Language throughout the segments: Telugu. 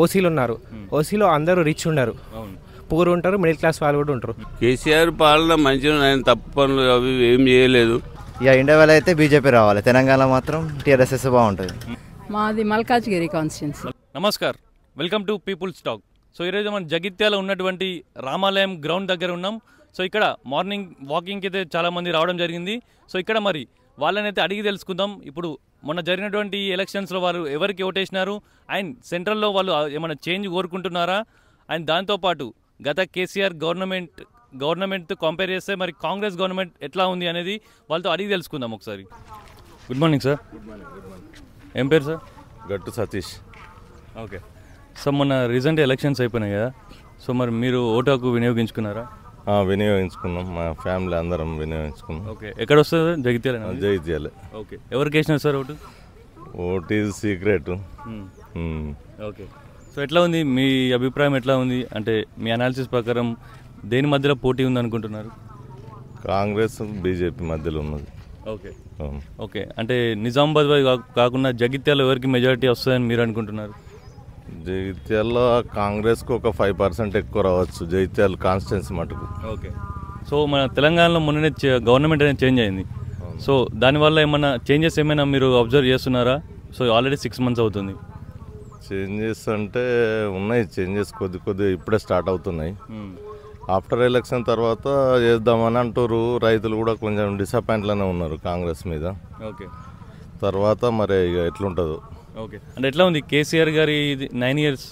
ఓసీలు ఉన్నారు. ఓసీలో అందరూ రిచ్ ఉన్నారు, పూర్ ఉంటారు, మిడిల్ క్లాస్ వాళ్ళు కూడా ఉంటారు. కేసీఆర్ పాలన మంచిగా ఆయన తప్పు పనులు అవి ఏం చేయలేదు. ఇక ఇండియా వల్ల అయితే బీజేపీ రావాలి, తెలంగాణ మాత్రం టీఆర్ఎస్ఎస్ బాగుంటుంది. మాది మల్కాజ్గిరి కాన్స్టిట్యున్సీ. నమస్కార్, welcome to People's Talk. So ఈరోజు మనం జగిత్యాల ఉన్నటువంటి రామాలయం గ్రౌండ్ దగ్గర ఉన్నాం. సో ఇక్కడ మార్నింగ్ వాకింగ్కి అయితే చాలామంది రావడం జరిగింది. సో ఇక్కడ మరి వాళ్ళని అయితే అడిగి తెలుసుకుందాం. ఇప్పుడు మొన్న జరిగినటువంటి ఎలక్షన్స్లో వారు ఎవరికి ఓటేసినారు, అండ్ సెంట్రల్లో వాళ్ళు ఏమైనా చేంజ్ కోరుకుంటున్నారా, అండ్ దాంతోపాటు గత కేసీఆర్ గవర్నమెంట్తో కంపేర్ చేస్తే మరి కాంగ్రెస్ గవర్నమెంట్ ఎట్లా ఉంది అనేది వాళ్ళతో అడిగి తెలుసుకుందాం ఒకసారి. Good morning sir. ఏం పేరు సార్? గట్టు సతీష్. ఓకే సార్, మొన్న రీసెంట్ ఎలక్షన్స్ అయిపోయినాయి కదా, సో మరి మీరు ఓటు హక్కు వినియోగించుకున్నారా? వినియోగించుకున్నాం, మా ఫ్యామిలీ అందరం వినియోగించుకున్నాం. ఓకే, ఎక్కడ వస్తుంది? జగిత్యాల. జగిత్యాల. ఓకే, ఎవరికి వేసినారు sir vote? Vote is secret. Okay, so ఎట్లా ఉంది మీ అభిప్రాయం, ఎట్లా ఉంది అంటే మీ అనాలిసిస్ ప్రకారం దేని మధ్యలో పోటీ ఉంది అనుకుంటున్నారు? కాంగ్రెస్ బీజేపీ మధ్యలో ఉన్నది. ఓకే ఓకే, అంటే నిజామాబాద్ కాకుండా జగిత్యాల ఎవరికి మెజారిటీ వస్తుందని మీరు అనుకుంటున్నారు? జగిత్యాలలో కాంగ్రెస్కు ఒక 5% ఎక్కువ రావచ్చు, జగిత్యాల కాన్స్టిట్యున్సీ మటుకు. ఓకే, సో మన తెలంగాణలో మొన్ననే గవర్నమెంట్ అనేది చేంజ్ అయింది. సో దానివల్ల ఏమైనా చేంజెస్ ఏమైనా మీరు అబ్జర్వ్ చేస్తున్నారా? సో ఆల్రెడీ 6 months అవుతుంది. చేంజెస్ అంటే ఉన్నాయి, చేంజెస్ కొద్ది ఇప్పుడే స్టార్ట్ అవుతున్నాయి. ఆఫ్టర్ ఎలక్షన్ తర్వాత చేద్దామని అంటారు. రైతులు కూడా కొంచెం డిసప్పాయింట్లోనే ఉన్నారు కాంగ్రెస్ మీద. ఓకే, తర్వాత మరి ఇక ఎట్లుంటుందో. ఓకే, అంటే ఎట్లా ఉంది కేసీఆర్ గారి 9 years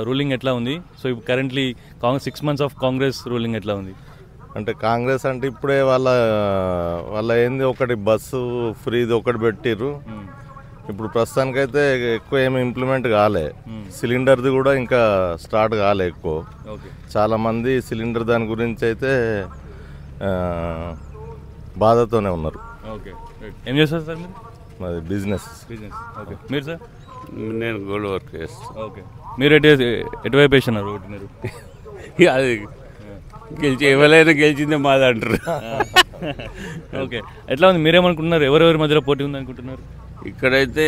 రూలింగ్ ఎట్లా ఉంది? సో ఇప్పుడు currently 6 months of Congress ruling ఎట్లా ఉంది? అంటే కాంగ్రెస్ అంటే ఇప్పుడే వాళ్ళ ఏంది ఒకటి బస్సు ఫ్రీది ఒకటి పెట్టిర్రు. ఇప్పుడు ప్రస్తుతానికైతే ఎక్కువ ఏమి ఇంప్లిమెంట్ కాలే. సిలిండర్ది కూడా ఇంకా స్టార్ట్ కాలే ఎక్కువ. చాలామంది సిలిండర్ దాని గురించి అయితే బాధతోనే ఉన్నారు. ఓకే, ఏం చేస్తారు సార్ మీరు? మాది బిజినెస్. ఓకే, మీరు సార్? నేను గోల్డ్ వర్క్ చేస్తాను. ఓకే, మీరు ఎటువైపు వేసినారు ఓటు? మీరు అది ఎవరైనా గెలిచిందే మాది అంటారు. ఓకే, ఎట్లా ఉంది, మీరేమనుకుంటున్నారు? ఎవరెవరి మధ్యలో పోటీ ఉంది అనుకుంటున్నారు? ఇక్కడైతే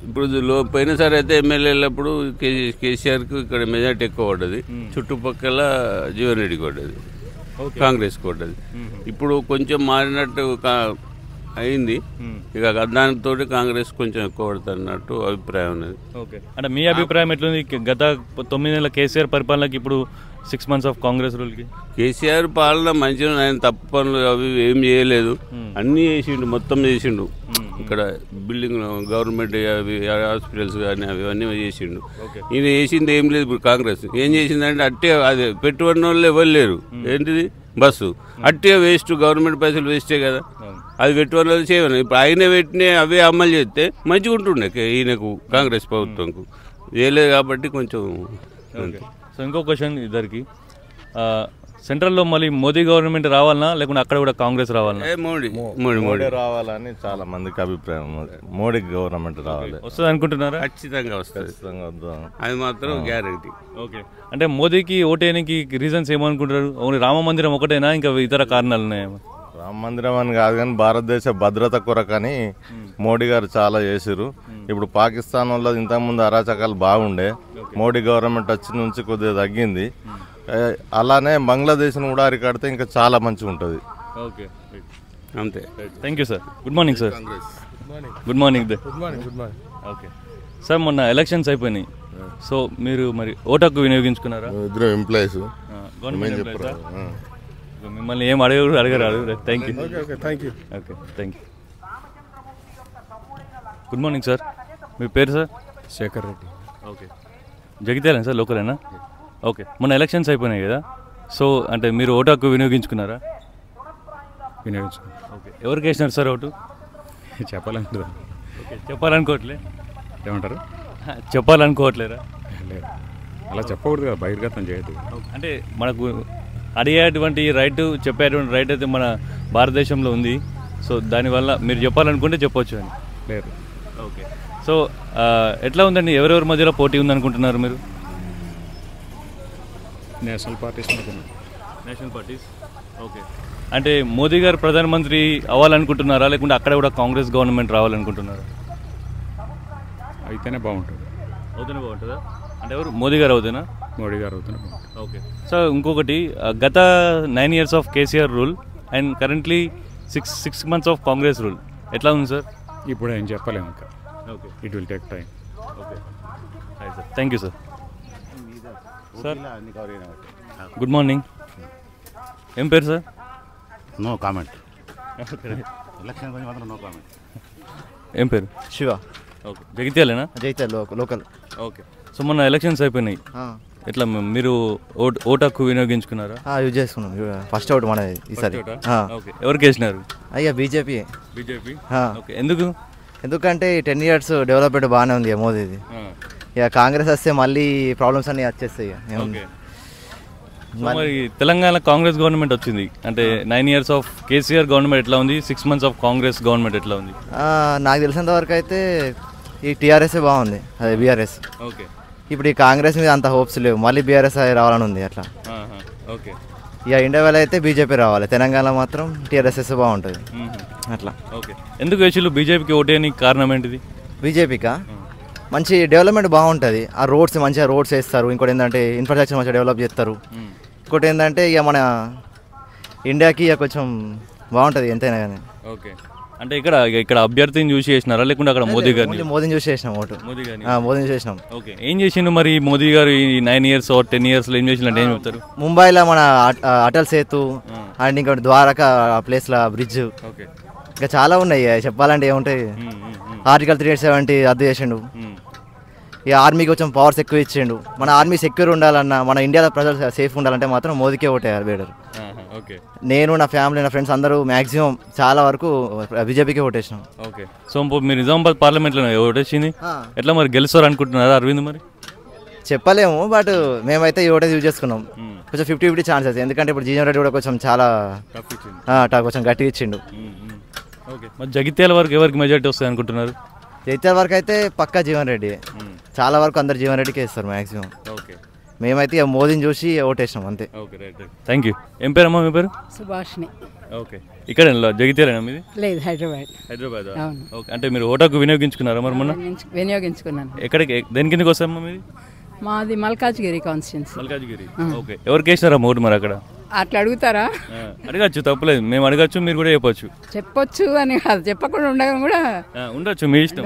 ఇప్పుడు పోయినసారి అయితే ఎమ్మెల్యేలప్పుడు కేసీఆర్కు ఇక్కడ మెజార్టీ ఎక్కువ పడ్డది. చుట్టుపక్కల జీవన్ రెడ్డికి పడ్డది, కాంగ్రెస్కి పడ్డది. ఇప్పుడు కొంచెం మారినట్టు అయింది. ఇక దానితో కాంగ్రెస్ కొంచెం ఎక్కువ పడుతున్నట్టు అభిప్రాయం ఉన్నది. ఓకే, అంటే మీ అభిప్రాయం ఎట్లుంది? గత 9 నెలల కేసీఆర్ పరిపాలనకి ఇప్పుడు 6 months ఆఫ్ కాంగ్రెస్ రూల్కి. కేసీఆర్ పాలన మంచిగా ఆయన తప్పు పనులు అవి ఏం చేయలేదు, అన్నీ చేసిండు, మొత్తం చేసిండు. ఇక్కడ బిల్డింగ్ గవర్నమెంట్ అవి హాస్పిటల్స్ కానీ అవన్నీ చేసిండు. ఈయన చేసింది ఏం లేదు. ఇప్పుడు కాంగ్రెస్ ఏం చేసిందంటే అట్టే అదే పెట్టుబడి వాళ్ళు ఎవరు లేరు. ఏంటిది బస్సు అట్టే వేస్ట్, గవర్నమెంట్ పైసలు వేస్టే కదా. అది పెట్టుబడి వాళ్ళు చేయను. ఇప్పుడు ఆయన పెట్టిన అవే అమలు చేస్తే మంచిగా ఉంటుండే ఈయనకు, కాంగ్రెస్ ప్రభుత్వంకు చేయలేదు కాబట్టి కొంచెం. సో ఇంకో క్వశ్చన్ ఇద్దరికి, సెంట్రల్లో మళ్ళీ మోదీ గవర్నమెంట్ రావాలన్నా లేకుంటే అక్కడ కూడా కాంగ్రెస్ రావాలన్నా? మోడీ రావాలని చాలా మందికి అభిప్రాయం. మోడీ గవర్నమెంట్ రావాలి. వస్తుంది అనుకుంటున్నారా? ఖచ్చితంగా వస్తుంది, అది మాత్రం గ్యారంటీ. ఓకే, అంటే మోదీకి ఓటేయడానికి రీజన్స్ ఏమనుకుంటారు? ఓన్లీ రామ మందిరం ఒకటేనా, ఇంకా ఇతర కారణాలు ఉన్నాయా? రామ మందిరం అని కాదు కానీ భారతదేశ భద్రత కొరకని మోడీ గారు చాలా చేసిరు. ఇప్పుడు పాకిస్తాన్ వల్ల ఇంతకుముందు అరాచకాలు బాగుండే, మోడీ గవర్నమెంట్ వచ్చిన నుంచి కొద్దిగా తగ్గింది. అలానే బంగ్లాదేశ్ను కూడా అరికడితే ఇంకా చాలా మంచిగా ఉంటుంది. ఓకే, అంతే. Thank you sir. Good morning sir. Good morning. Okay sir, మొన్న ఎలక్షన్స్ అయిపోయినాయి. సో మీరు మరి ఓటు హక్కు వినియోగించుకున్నారా? ఇద్దరు ఎంప్లాయీస్. మిమ్మల్ని ఏం అడగరాదు. Thank you. Okay, thank you. Good morning sir, మీ పేరు సార్? శేఖర్ రెడ్డి. ఓకే, జగిత్యాల సార్, లోకలేనా? ఓకే, మొన్న ఎలక్షన్స్ అయిపోయినాయి కదా, సో అంటే మీరు ఓటు హక్కు వినియోగించుకున్నారా? వినియోగించుకున్నాను. ఓకే, ఎవరికి వేసినారు సార్ ఓటు? చెప్పాలనుకుంటున్నా. ఓకే, చెప్పాలనుకోవట్లే? ఏమంటారు? చెప్పాలనుకోవట్లేరా? లేదు, అలా చెప్పకూడదు కదా, బహిర్గతం చేయదు. అంటే మనకు అడిగేటువంటి రైట్, చెప్పేటువంటి రైట్ అయితే మన భారతదేశంలో ఉంది. సో దానివల్ల మీరు చెప్పాలనుకుంటే చెప్పొచ్చు అని. లేదు. ఓకే, సో ఎట్లా ఉందండి, ఎవరెవరి మధ్యలో పోటీ ఉందనుకుంటున్నారు మీరు? National parties. National parties. Okay, అంటే మోదీ గారు ప్రధానమంత్రి అవ్వాలనుకుంటున్నారా, లేకుంటే అక్కడ కూడా కాంగ్రెస్ గవర్నమెంట్ రావాలనుకుంటున్నారా? అయితేనే బాగుంటుంది. అవుతూనే బాగుంటుందా? అంటే ఎవరు మోదీ గారు అవుతానా? మోడీ గారు అవుతున్నారు. ఓకే. సో ఇంకొకటి గత 9 years of KCR rule and currently 6 months of Congress rule ఎట్లా ఉంది సార్? ఇప్పుడు ఏం చెప్పలేము ఇంకా. Okay. It will take time. Okay sir, thank you sir. Sir good morning, ఏం పేరు సార్? No comment. ఎలక్షన్ గురించి మాత్రం నో కామెంట్. ఏం పేరు? శివ. ఓకే. జగిత్యాలేనా? జైత్యాల లోకల్. ఓకే. సో మొన్న ఎలక్షన్స్ అయిపోయినాయి, ఎట్లా మీరు ఓటు హక్కు వినియోగించుకున్నారా? యూజ్ చేసుకున్నాం. ఫస్ట్ అవుట్ మనది ఈసారి. ఓకే. ఎవరికి వేసినారు? అయ్యా బీజేపీ. బీజేపీ. ఓకే. ఎందుకు? ఎందుకంటే 10 years డెవలప్మెంట్ బాగానే ఉంది ఇక మోదీది. ఇక కాంగ్రెస్ వస్తే మళ్ళీ ప్రాబ్లమ్స్ అన్నీ వచ్చేస్తాయి. ఓకే. మరి తెలంగాణ కాంగ్రెస్ గవర్నమెంట్ వచ్చింది అంటే 9 years ఆఫ్ కేసీఆర్ గవర్నమెంట్ ఎట్లా ఉంది, 6 months ఆఫ్ కాంగ్రెస్ గవర్నమెంట్ ఎట్లా ఉంది? నాకు తెలిసినంత వరకు అయితే ఈ టీఆర్ఎస్ బాగుంది, అదే బీఆర్ఎస్. ఓకే. ఇప్పుడు ఈ కాంగ్రెస్ మీద అంత హోప్స్ లేవు, మళ్ళీ బీఆర్ఎస్ రావాలని ఉంది అట్లా. ఓకే. ఇక ఇండియా వేళ అయితే బీజేపీ రావాలి, తెలంగాణ మాత్రం టీఆర్ఎస్ బాగుంటుంది అట్లా. ఓకే. ఎందుకు వేసిళ్ళు బీజేపీకి ఓటేయడానికి కారణం ఏంటిది? బీజేపీకా మంచి డెవలప్మెంట్ బాగుంటుంది, ఆ రోడ్స్ మంచిగా రోడ్స్ వేస్తారు. ఇంకోటి ఏంటంటే ఇన్ఫ్రాస్ట్రక్చర్ మంచిగా డెవలప్ చేస్తారు. ఇంకోటి ఏంటంటే ఇక మన ఇండియాకి ఇక కొంచెం బాగుంటుంది ఎంతైనా కానీ. ఓకే. అంటే ఇక్కడ అభ్యర్థిని చూసి చేసినారా లేకుంటే అక్కడ మోదీ గారిని? మోదీని చూసి చేసినాం ఓటు. మోదీని చేసినాం. ఓకే. ఏం చేసిండు మరి మోదీ గారు ఈ 9 years or 10 years ఏం చేసిండు ఏం చెప్తారు? ముంబైలో మన అటల్ సేతు అండ్ ఇంకోటి ద్వారకా ప్లేస్లో బ్రిడ్జ్, ఓకే, ఇంకా చాలా ఉన్నాయి చెప్పాలంటే. ఏముంటాయి, ఆర్టికల్ 370 రద్దు చేసిండు. ఇక ఆర్మీకి కొంచెం పవర్స్ ఎక్కువ ఇచ్చిండు. మన ఆర్మీ సెక్యూర్ ఉండాలన్నా, మన ఇండియాలో ప్రజలు సేఫ్ ఉండాలంటే మాత్రం మోదీకే ఓటేయాలి బేడర్. ఓకే. నేను, నా ఫ్యామిలీ, నా ఫ్రెండ్స్ అందరూ మ్యాక్సిమం చాలా వరకు బీజేపీకే ఓటేసినాం. ఓకే. సో మీరు నిజామాబాద్ పార్లమెంట్లో ఓటేసింది, ఎట్లా మరి గెలుస్తారు అనుకుంటున్నారా అరవింద్? మరి చెప్పలేము, బట్ మేమైతే ఈ ఓటే యూజ్ చేసుకున్నాం. కొంచెం 50-50 ఛాన్సెస్, ఎందుకంటే ఇప్పుడు జీవన్ రెడ్డి కూడా కొంచెం చాలా కొంచెం గట్టిగా ఇచ్చిండు. ఓకే. మరి జగిత్యాల వరకు ఎవరికి మెజారిటీ వస్తుంది అనుకుంటున్నారు? జగిత్యాల వరకు అయితే పక్కా జీవన్ రెడ్డి, చాలా వరకు అందరు జీవన్ రెడ్డికే ఇస్తారు మ్యాక్సిమం. ఓకే. మేమైతే ఇక మోదీని చూసి ఓటేసినాం అంతే. Okay, right. Thank you. ఏం పేరమ్మా మీ పేరు? సుభాష్ని. ఓకే. ఇక్కడ జగిత్యాలేనా మీది? లేదు, హైదరాబాద్. హైదరాబాద్. అవును. ఓకే. అంటే మీరు ఓటాకు వినియోగించుకున్నారా మరి మొన్న? వినియోగించుకున్నాను. ఎక్కడికి, దేని కిందకి వస్తామమ్మా మీది? మాది మల్కాజ్గిరి కాన్స్టిట్యున్సీ. మల్కాజ్గిరి. ఓకే. ఎవరికి వేసినారా ఓటు మరి అక్కడ? అట్లా అడుగుతారా? అడగచ్చు, తప్పలేదు, మేము అడగచ్చు, మీరు కూడా చెప్పొచ్చు అని కాదు, చెప్పకుండా ఉండగా కూడా ఉండొచ్చు, మీ ఇష్టం.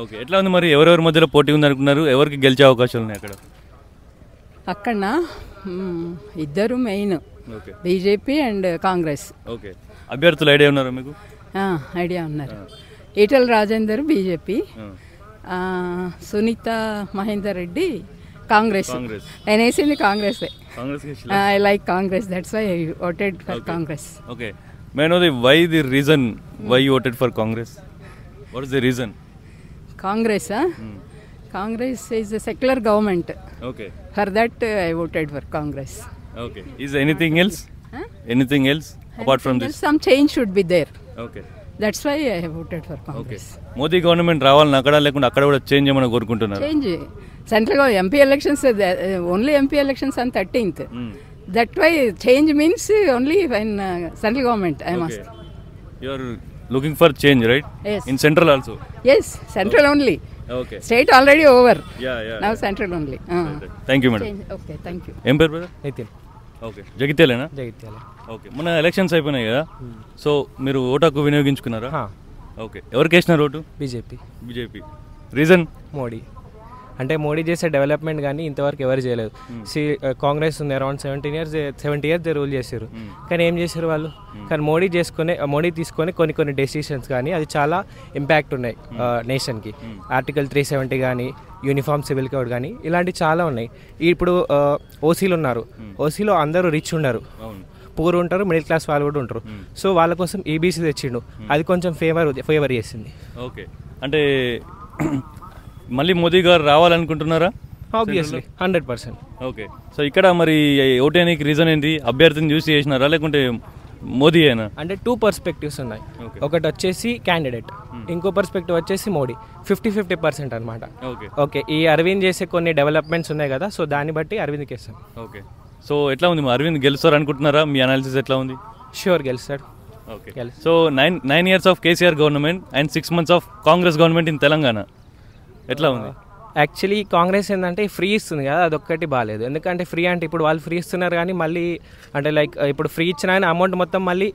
ఓకే. ఎట్లా ఉంది మరి, ఎవరెవరి మధ్యలో పోటీ ఉంది అనుకున్నారు, ఎవరికి గెలిచే అవకాశాలు ఉన్నాయి అక్కడ? అక్కడ ఇద్దరు main, BJP and Congress. Okay. అభ్యర్థులు ఐడియా ఉన్నారా మీకు? ఐడియా ఉన్నారు. ఈటెల రాజేందర్ బీజేపీ, సునీత మహేందర్ రెడ్డి కాంగ్రెస్. నేను వేసింది Congress. I like Congress, that's why I voted for Congress. Okay. May know the reason why you voted for Congress? What is the reason? Congress, Congress is a secular government. Okay. For that, I voted for Congress. Okay. Is anything else? Anything else apart from this? Some change should be there. Okay. That's why I voted for Congress. Okay. Modi government రావాలని అక్కడ లేకుండా అక్కడ కూడా చేంజ్ చేయమని కోరుకుంటున్నారు? Change. Central MP elections, only MP elections on 13th. That why change means only when central government. I must. You are looking for change, right? Yes. In central also? Yes, central only. Okay. State already over. Yeah. Now central only. Thank you, madam. Change. Okay, thank you. ఏం పేరు బ్రదర్? నితిన్. ఓకే. జగిత్యాలేనా? జగిత్యాల. ఓకే. మొన్న ఎలక్షన్స్ అయిపోయినాయి కదా, సో మీరు ఓటాకు వినియోగించుకున్నారా? ఓకే. ఎవరికి వేసినారు ఓటు? బీజేపీ. రీజన్? మోడీ. అంటే మోడీ చేసే డెవలప్మెంట్ కానీ ఇంతవరకు ఎవరు చేయలేదు. కాంగ్రెస్ ఉంది అరౌండ్ 70 years రూల్ చేశారు, కానీ ఏం చేశారు వాళ్ళు? కానీ మోడీ తీసుకొని కొన్ని డెసిషన్స్ కానీ అది చాలా ఇంపాక్ట్ ఉన్నాయి నేషన్కి. ఆర్టికల్ 370 కానీ, యూనిఫామ్ సివిల్ కోడ్ కానీ, ఇలాంటివి చాలా ఉన్నాయి. ఇప్పుడు ఓసీలు ఉన్నారు, ఓసీలో అందరూ రిచ్ ఉన్నారు, పూర్ ఉంటారు, మిడిల్ క్లాస్ వాళ్ళు కూడా ఉంటారు. సో వాళ్ళ కోసం ఈబీసీ తెచ్చిండు, అది కొంచెం ఫేవర్ చేసింది. ఓకే. అంటే మళ్ళీ మోదీ గారు రావాలనుకుంటున్నారా? ఆబ్వియస్లీ 100%. ఓకే. సో ఇక్కడ మరి ఓటేనికి రీజన్ ఏంటి? అభ్యర్థిని చూసి చేసినారా లేకుంటే మోదీ అయినా? అంటే 2 perspectives ఉన్నాయి. ఒకటి వచ్చేసి క్యాండిడేట్, ఇంకో పర్స్పెక్టివ్ వచ్చేసి మోడీ. 50-50% అనమాట. ఓకే. ఈ అరవింద్ చేసే కొన్ని డెవలప్మెంట్స్ ఉన్నాయి కదా, సో దాన్ని బట్టి అరవింద్కి ఇస్తాం. ఓకే. సో ఎట్లా ఉంది, అరవింద్ గెలుస్తారు అనుకుంటున్నారా? మీ అనాలిసిస్ ఎట్లా ఉంది? ష్యూర్ గెలుస్తాడు. Okay. So 9 years of KCR government and 6 months of Congress government in Telangana ఎట్లా ఉంది? యాక్చువల్లీ కాంగ్రెస్ ఏంటంటే ఫ్రీ ఇస్తుంది కదా, అదొక్కటి బాగాలేదు. ఎందుకంటే ఫ్రీ అంటే ఇప్పుడు వాళ్ళు ఫ్రీ ఇస్తున్నారు కానీ మళ్ళీ అంటే లైక్ ఇప్పుడు ఫ్రీ ఇచ్చిన కానీ అమౌంట్ మొత్తం మళ్ళీ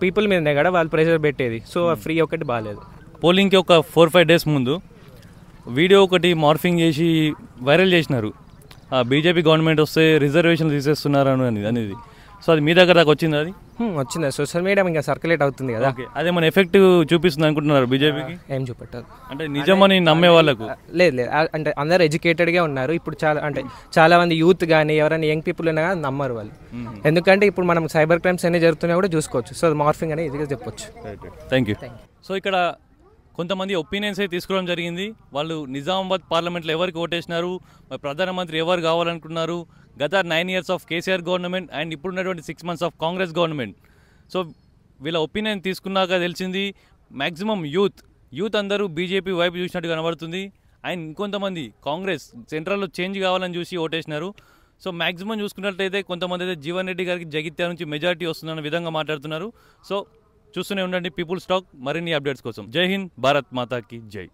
పీపుల్ మీదనే కదా వాళ్ళు ప్రెషర్ పెట్టేది. సో ఫ్రీ ఒకటి బాగాలేదు. పోలింగ్కి ఒక 4-5 డేస్ ముందు వీడియో ఒకటి మార్ఫింగ్ చేసి వైరల్ చేసినారు, బీజేపీ గవర్నమెంట్ వస్తే రిజర్వేషన్ తీసేస్తున్నారు అనేది. సో అది మీ దగ్గర దాకా వచ్చింది? అది వచ్చింది, సోషల్ మీడియా ఇంకా సర్క్యులేట్ అవుతుంది కదా. అదేమైనా ఎఫెక్ట్ చూపిస్తుంది అనుకుంటున్నారు బీజేపీకి? ఏం చూపెట్టారు అంటే నిజమని నమ్మే వాళ్ళకు? లేదు లేదు, అంటే అందరు ఎడ్యుకేటెడ్గా ఉన్నారు ఇప్పుడు. చాలా మంది యూత్ కానీ ఎవరైనా యంగ్ పీపుల్ ఉన్నా కానీ నమ్మరు వాళ్ళు. ఎందుకంటే ఇప్పుడు మనం సైబర్ క్రైమ్స్ అన్ని జరుగుతున్నా కూడా చూసుకోవచ్చు. సో మార్ఫింగ్ అనేది ఈజీగా చెప్పొచ్చు. Thank you. సో ఇక్కడ కొంతమంది ఒపీనియన్స్ అయితే తీసుకోవడం జరిగింది. వాళ్ళు నిజామాబాద్ పార్లమెంట్లో ఎవరికి ఓటేసినారు, ప్రధానమంత్రి ఎవరు కావాలనుకున్నారు, గత 9 years of KCR government and ఇప్పుడున్నటువంటి 6 months of Congress government. So వీళ్ళ ఒపీనియన్ తీసుకున్నాక తెలిసింది మ్యాక్సిమం యూత్ అందరూ బీజేపీ వైపు చూసినట్టు కనబడుతుంది. అండ్ ఇంకొంతమంది కాంగ్రెస్ సెంట్రల్లో చేంజ్ కావాలని చూసి ఓటేసినారు. సో మ్యాక్సిమం చూసుకున్నట్లయితే కొంతమంది అయితే జీవన్ రెడ్డి గారికి జగిత్యాల నుంచి మెజారిటీ వస్తుందన్న విధంగా మాట్లాడుతున్నారు. సో చూస్తూనే ఉండండి పీపుల్స్ టాక్ మరిన్ని అప్డేట్స్ కోసం. జై హింద్, భారత్ మాతాకి జై.